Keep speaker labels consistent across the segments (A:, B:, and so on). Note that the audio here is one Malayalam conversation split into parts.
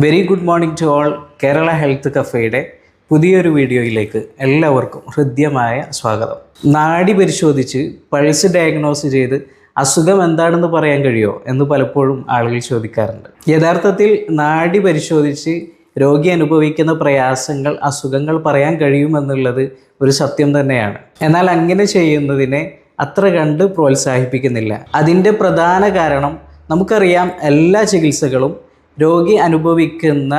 A: Very good morning to all. Kerala health കഫേയുടെ പുതിയൊരു വീഡിയോയിലേക്ക് എല്ലാവർക്കും ഹൃദ്യമായ സ്വാഗതം. നാഡി പരിശോധിച്ച് പൾസ് ഡയഗ്നോസ് ചെയ്ത് അസുഖം എന്താണെന്ന് പറയാൻ കഴിയുമോ എന്ന് പലപ്പോഴും ആളുകൾ ചോദിക്കാറുണ്ട്. യഥാർത്ഥത്തിൽ നാഡി പരിശോധിച്ച് രോഗി അനുഭവിക്കുന്ന പ്രയാസങ്ങൾ, അസുഖങ്ങൾ പറയാൻ കഴിയുമെന്നുള്ളത് ഒരു സത്യം തന്നെയാണ്. എന്നാൽ അങ്ങനെ ചെയ്യുന്നതിനെ അത്ര കണ്ട് പ്രോത്സാഹിപ്പിക്കുന്നില്ല. അതിൻ്റെ പ്രധാന കാരണം നമുക്കറിയാം, എല്ലാ ചികിത്സകളും രോഗി അനുഭവിക്കുന്ന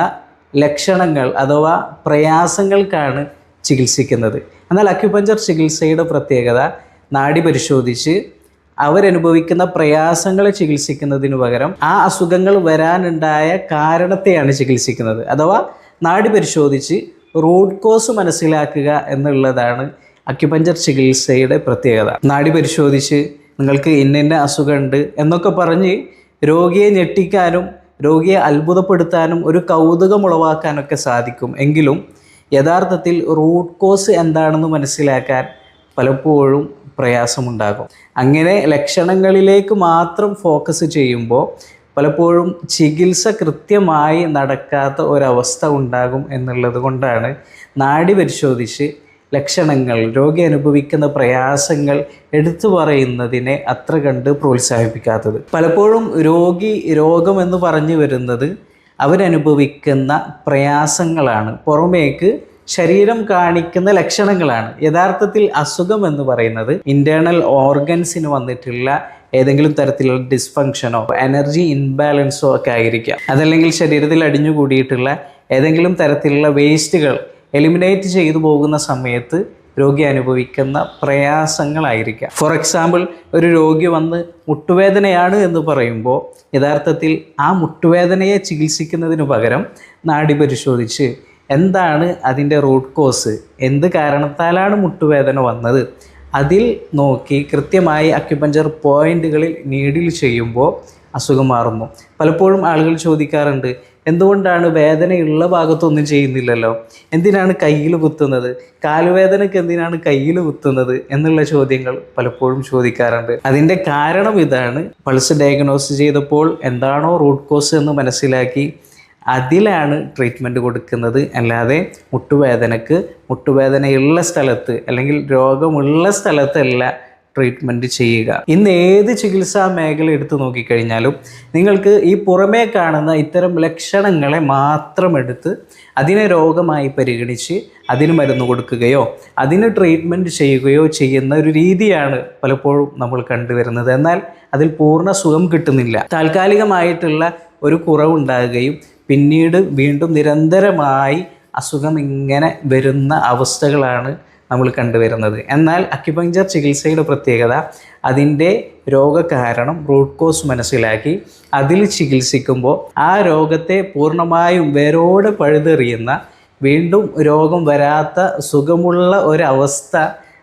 A: ലക്ഷണങ്ങൾ അഥവാ പ്രയാസങ്ങൾക്കാണ് ചികിത്സിക്കുന്നത്. എന്നാൽ അക്യുപഞ്ചർ ചികിത്സയുടെ പ്രത്യേകത നാഡി പരിശോധിച്ച് അവരനുഭവിക്കുന്ന പ്രയാസങ്ങളെ ചികിത്സിക്കുന്നതിന് പകരം ആ അസുഖങ്ങൾ വരാനുണ്ടായ കാരണത്തെയാണ് ചികിത്സിക്കുന്നത്. അഥവാ നാഡി പരിശോധിച്ച് റൂട്ട് കോസ് മനസ്സിലാക്കുക എന്നുള്ളതാണ് അക്യുപഞ്ചർ ചികിത്സയുടെ പ്രത്യേകത. നാഡി പരിശോധിച്ച് നിങ്ങൾക്ക് ഇന്ന അസുഖമുണ്ട് എന്നൊക്കെ പറഞ്ഞ് രോഗിയെ ഞെട്ടിക്കാനും രോഗിയെ അത്ഭുതപ്പെടുത്താനും ഒരു കൗതുകം ഉളവാക്കാനൊക്കെ സാധിക്കും. എങ്കിലും യഥാർത്ഥത്തിൽ റൂട്ട് കോസ് എന്താണെന്ന് മനസ്സിലാക്കാൻ പലപ്പോഴും പ്രയാസമുണ്ടാകും. അങ്ങനെ ലക്ഷണങ്ങളിലേക്ക് മാത്രം ഫോക്കസ് ചെയ്യുമ്പോൾ പലപ്പോഴും ചികിത്സ കൃത്യമായി നടക്കാത്ത ഒരവസ്ഥ ഉണ്ടാകും എന്നുള്ളത് കൊണ്ടാണ് നാഡി പരിശോധിച്ച് ലക്ഷണങ്ങൾ, രോഗി അനുഭവിക്കുന്ന പ്രയാസങ്ങൾ എടുത്തു പറയുന്നതിനെ അത്ര കണ്ട് പ്രോത്സാഹിപ്പിക്കാത്തത്. പലപ്പോഴും രോഗമെന്ന് പറഞ്ഞു വരുന്നത് അവരനുഭവിക്കുന്ന പ്രയാസങ്ങളാണ്, പുറമേക്ക് ശരീരം കാണിക്കുന്ന ലക്ഷണങ്ങളാണ്. യഥാർത്ഥത്തിൽ അസുഖം എന്ന് പറയുന്നത് ഇൻറ്റേർണൽ ഓർഗൻസിന് വന്നിട്ടുള്ള ഏതെങ്കിലും തരത്തിലുള്ള ഡിസ്ഫങ്ഷനോ എനർജി ഇൻബാലൻസോ ഒക്കെ ആയിരിക്കാം. അതല്ലെങ്കിൽ ശരീരത്തിൽ അടിഞ്ഞുകൂടിയിട്ടുള്ള ഏതെങ്കിലും തരത്തിലുള്ള വേസ്റ്റുകൾ എലിമിനേറ്റ് ചെയ്തു പോകുന്ന സമയത്ത് രോഗി അനുഭവിക്കുന്ന പ്രയാസങ്ങളായിരിക്കാം. ഫോർ എക്സാമ്പിൾ, ഒരു രോഗി വന്ന് മുട്ടുവേദനയാണ് എന്ന് പറയുമ്പോൾ യഥാർത്ഥത്തിൽ ആ മുട്ടുവേദനയെ ചികിത്സിക്കുന്നതിന് പകരം നാഡി പരിശോധിച്ച് എന്താണ് അതിൻ്റെ റൂട്ട് കോസ്, എന്ത് കാരണത്താലാണ് മുട്ടുവേദന വന്നത്, അതിൽ നോക്കി കൃത്യമായി അക്യുപഞ്ചർ പോയിന്റുകളിൽ നീഡിൽ ചെയ്യുമ്പോൾ അസുഖം മാറുന്നു. പലപ്പോഴും ആളുകൾ ചോദിക്കാറുണ്ട്, എന്തുകൊണ്ടാണ് വേദനയുള്ള ഭാഗത്തൊന്നും ചെയ്യുന്നില്ലല്ലോ, എന്തിനാണ് കയ്യിൽ കുത്തുന്നത്, കാലുവേദനയ്ക്ക് എന്തിനാണ് കയ്യിൽ കുത്തുന്നത് എന്നുള്ള ചോദ്യങ്ങൾ പലപ്പോഴും ചോദിക്കാറുണ്ട്. അതിൻ്റെ കാരണം ഇതാണ്, പൾസ് ഡയഗ്നോസ് ചെയ്തപ്പോൾ എന്താണോ റൂട്ട് കോസ് എന്ന് മനസ്സിലാക്കി അതിലാണ് ട്രീറ്റ്മെൻറ്റ് കൊടുക്കുന്നത്. അല്ലാതെ മുട്ടുവേദനയുള്ള സ്ഥലത്ത് അല്ലെങ്കിൽ രോഗമുള്ള സ്ഥലത്തല്ല ട്രീറ്റ്മെൻറ്റ് ചെയ്യുക. ഇന്ന് ഏത് ചികിത്സാ മേഖല എടുത്തു നോക്കിക്കഴിഞ്ഞാലും നിങ്ങൾക്ക് ഈ പുറമേ കാണുന്ന ഇത്തരം ലക്ഷണങ്ങളെ മാത്രം എടുത്ത് അതിനെ രോഗമായി പരിഗണിച്ച് അതിന് മരുന്ന് കൊടുക്കുകയോ അതിന് ട്രീറ്റ്മെൻറ്റ് ചെയ്യുകയോ ചെയ്യുന്ന ഒരു രീതിയാണ് പലപ്പോഴും നമ്മൾ കണ്ടുവരുന്നത്. എന്നാൽ അതിൽ പൂർണ്ണ സുഖം കിട്ടുന്നില്ല. താൽക്കാലികമായിട്ടുള്ള ഒരു കുറവുണ്ടാകുകയും പിന്നീട് വീണ്ടും നിരന്തരമായി അസുഖം ഇങ്ങനെ വരുന്ന അവസ്ഥകളാണ് നമ്മൾ കണ്ടുവരുന്നത്. എന്നാൽ അക്യുപഞ്ചർ ചികിത്സയുടെ പ്രത്യേകത അതിൻ്റെ രോഗകാരണം, റൂട്ട് കോസ് മനസ്സിലാക്കി അതിൽ ചികിത്സിക്കുമ്പോൾ ആ രോഗത്തെ പൂർണ്ണമായും വേരോടെ പഴുതെറിയുന്ന, വീണ്ടും രോഗം വരാത്ത സുഖമുള്ള ഒരവസ്ഥ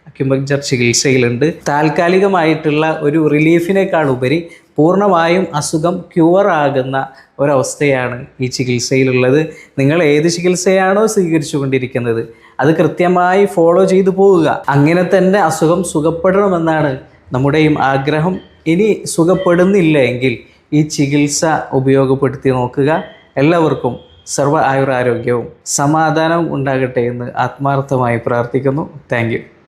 A: അക്യുപഞ്ചർ ചികിത്സയിലുണ്ട്. താൽക്കാലികമായിട്ടുള്ള ഒരു റിലീഫിനേക്കാൾ ഉപരി പൂർണ്ണമായും അസുഖം ക്യൂർ ആകുന്ന ഒരവസ്ഥയാണ് ഈ ചികിത്സയിലുള്ളത്. നിങ്ങൾ ഏത് ചികിത്സയാണോ സ്വീകരിച്ചു കൊണ്ടിരിക്കുന്നത് അത് കൃത്യമായി ഫോളോ ചെയ്തു പോവുക. അങ്ങനെ തന്നെ അസുഖം സുഖപ്പെടണമെന്നാണ് നമ്മുടെയും ആഗ്രഹം. ഇനി സുഖപ്പെടുന്നില്ല എങ്കിൽ ഈ ചികിത്സ ഉപയോഗപ്പെടുത്തി നോക്കുക. എല്ലാവർക്കും സർവ്വ ആയുരാരോഗ്യവും സമാധാനവും ഉണ്ടാകട്ടെ എന്ന് ആത്മാർത്ഥമായി പ്രാർത്ഥിക്കുന്നു. Thank you.